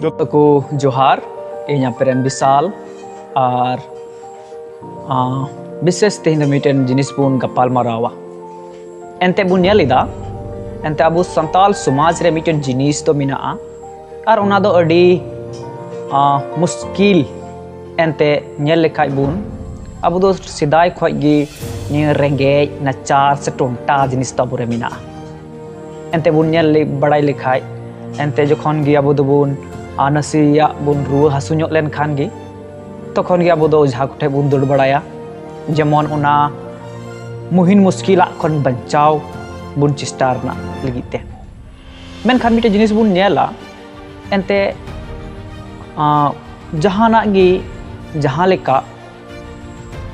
जो को जोहार इन प्रेम विशाल और विशेष तेहन मिटन जिनिस बुन गपाल मारावा एंते बुन नेलिदा एंते अबु संताल समाज रे मिटन जिनिस तो मिना और उना दो अडी मुश्किल एंते नेल लेखाय बुन अबु दो सिदाय खय गी नि रेंगे नाचार से टोंटा जिनिस तो बुरे मिना एंते बुन नेल बड़ाई लेखाय एंते जखन गी अबु दो बुन नसिया बुन रुआ हासु ᱧᱚᱜ len khan gi तखन गी अबु दो ओझा कोठे बुन दौड़ बड़ाया जेमन उना मुहिन मुश्किला खन बचाव बुन चेष्टा रना लगिते मेनखान मिटे जिनिस बुन नेला एंते जहाना गी जहां लेका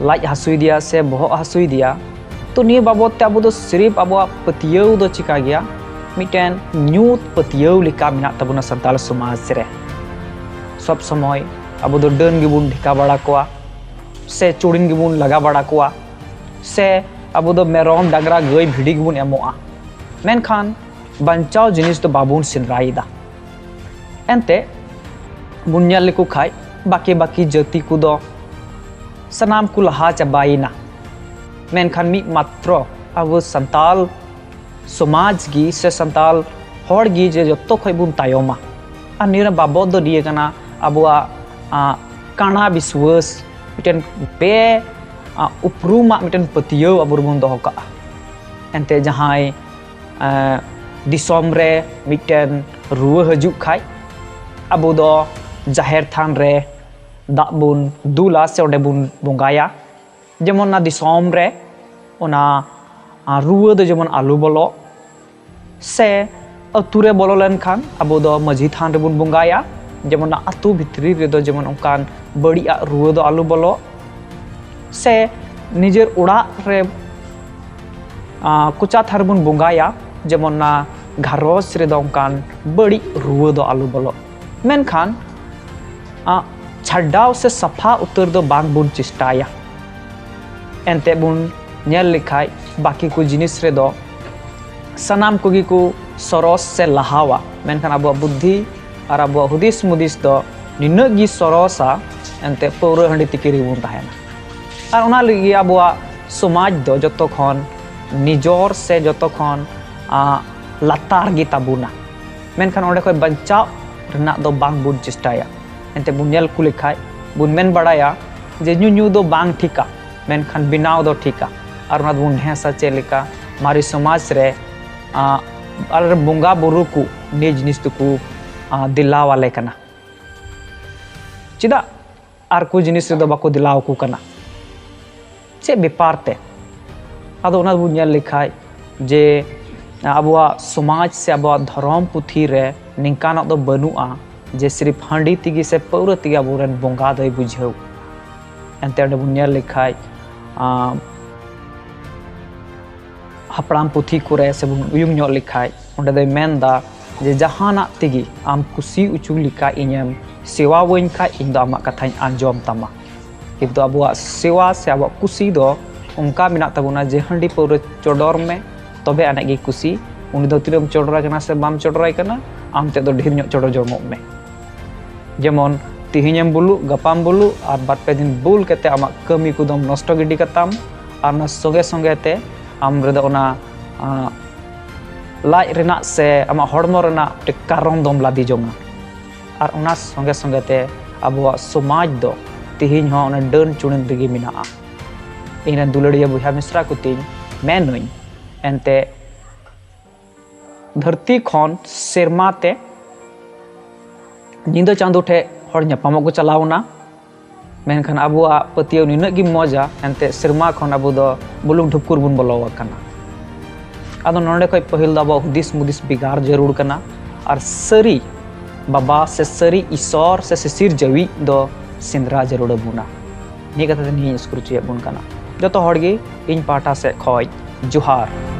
लाज हासुई दिया से बहक हासुई दिया तो निये बाबत ते अबु दो सिर्फ अबुआ पतियौ दो चिका गया मिटेन न्यूत पतियौ लिका मिना तबुना संताल समाज रे सब समय अबु दो डन गिबुन ढिका बड़ा कोआ से चुड़िन गिबुन लगा बड़ा कोआ से अबु दो मेरम डांगरा गई भिडी गिबुन एमोआ मेनखान बंचाव जिनिस तो बाबुन सिंद्राईदा एंते बुनियाल लेको खाय बाकी बाकी जाति को दो सनाम को लहा चाबाइना मेनखान मी मात्र अबु संताल समाज गी से संताल हर गी जे जत्तो खय बुन तायमा आ निरा बाबद दो दिए कना अबुआ काना विश्वास मिटन बे उपरुमा मिटन पतियौ अबुर बुन दोहो का एंते जहाय दिसोम रे मिटन रुआ हजु खाय अबु दो जाहेर थान रे दा बुन दुला से ओडे बुन बंगाया जेमन ना दिसोम रे ओना रुआ दो जेमन आलू बोलो से अतुरे बोलो लेन खान अबु दो मजी थान रे बुन बंगाया जेमन अतु भितरी रे दो जेमन उनकान बड़िया रुआ दो आलू बोलो से निजेर उड़ा रे कुचा थार बुन बंगाया जेमन ना घारोस रे दो उनकान बड़ी रुआ दो आलू बोलो मेनखान छाडाव से सफा उतर दो बांग बुन चेष्टाया एंते बुन नेल लिखाय बाकी को जिनिस रे दो सनाम कोगी को सरस से लहावा मेनखान अबुआ बुद्धि और अबुआ हुदिस मुदिस दो निनगी सरसा एंते पौर हंडी तिकिरी बुन ताहेना और उना लगी अबुआ समाज दो जतो खन निजोर से जतो खन लातार गी ताबुना मेनखान ओंडे खय बंचाव रना दो बांग बुन चेष्टाया एंते बुन नेल को लिखाय बुन मेन बड़ाया जे न्यू दो बांग ठिका मेनखान बिनाव दो ठिका और उना बुन हेसा चेलिका मारी समाज रे और बुंगा बुरु को ने जिनिस को दिला वाले कना चिदा और को जिनिस दो बाको दिलाव को कना चे बेपार ते आदो उना बुन नेल लिखाय जे अबुआ समाज से अबुआ धर्म पुथी रे निंकाना दो बनुआ जे सिर्फ हांडी तिगी से पौर तिगी अबुरन बंगा दय बुझौ एंते ओंडे बुन नेल लिखाय हपड़ाम पुथी को रे से बुन उयुंग ᱧᱚᱜ लिखाय ओंडे दय मेनदा जे जहाना तिगी आम कुसी उचु लिका इᱧᱮᱢ सेवा वइन खा इन दो आमा कथाኝ आंजोम तमा किंतु अबुआ सेवा से अबुआ कुसी दो उनका मिना तबुना जे हांडी पौर चोडोर में तबे आने गी कुसी उनी दो तिरम चोडरा कना से बाम चोडराय कना आम ते दो ढेर ᱧᱚᱜ चोडो जमो में जेमन तिहिñेम बुलु गपाम बुलु और बार पे दिन बुल केते आमा कमी को दम नष्ट गिडी कताम और ना संगे संगे ते आम रे दो ओना लाज रेना से आमा हड़मो रेना टे कारण दम लादी जोंगा और उना संगे संगे ते अबुआ समाज दो तिहिñ हो ओना डन चुणिन दिगी मिना इन दुलड़िया बुहा मिश्रा को तिñ मेनुñ एंते धरती खन सेरमा ते निंदो चांदो ठे हर ᱧᱟᱯᱟᱢᱚᱜ को चलावना मेनखान अबुआ पतियौ निनग गी मजा एंते सेरमा खन अबु दो बुलुंग ढुकुर बुन बोलो कना आदो नोंडे खय पहिल दो हुदिस मुदिस बिगार जरूर कना और सरी बाबा से सरी ईश्वर से सिर जवी दो सिंद्रा जरूर बुना नि कथा नि स्क्रूचिया बुन कना जतो हर गी इन पाटा से खय जोहार।